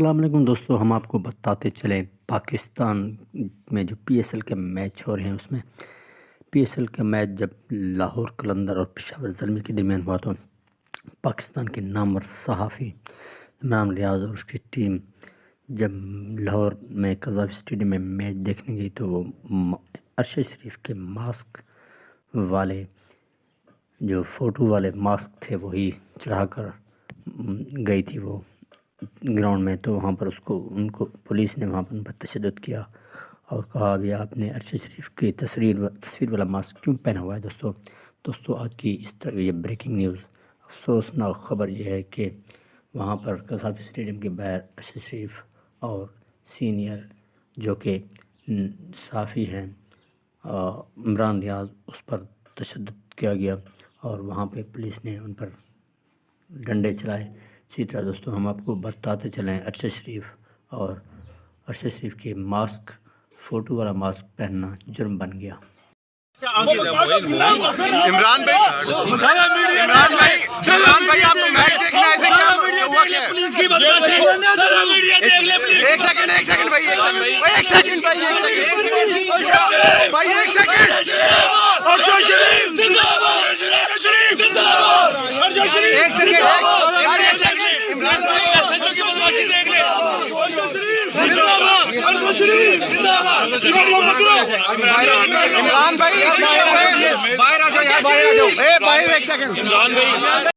السلام علیکم دوستو، ہم آپ کو بتاتے چلیں پاکستان میں جو پی ایس ایل کے میچ ہو رہے ہیں، اس میں پی ایس ایل کا میچ جب لاہور قلندر اور پشاور زلمی کے درمیان ہوا تو پاکستان کے نامور صحافی عمران ریاض اور اس کی ٹیم جب لاہور میں قذافی اسٹیڈیم میں میچ دیکھنے گئی تو وہ ارشد شریف کے ماسک والے جو فوٹو والے ماسک تھے وہی چڑھا کر گئی تھی وہ گراؤنڈ میں، تو وہاں پر ان کو پولیس نے وہاں پر ان پر تشدد کیا اور کہا بھی آپ نے ارشد شریف کی تصویر والا ماسک کیوں پہنا ہوا ہے۔ دوستو آج کی اس طرح یہ بریکنگ نیوز افسوسناک خبر یہ ہے کہ وہاں پر قذافی اسٹیڈیم کے باہر ارشد شریف اور سینئر جو کہ صحافی ہیں عمران ریاض، اس پر تشدد کیا گیا اور وہاں پہ پولیس نے ان پر ڈنڈے چلائے۔ اسی طرح دوستو ہم آپ کو بتاتے چلیں ارشد شریف کے ماسک، فوٹو والا ماسک پہننا جرم بن گیا۔ عمران بھائی آپ کو میچ دیکھنا ہے، پولیس کی بدماشی، ایک سیکنڈ بھائی، ایک سیکنڈ عمران بھائی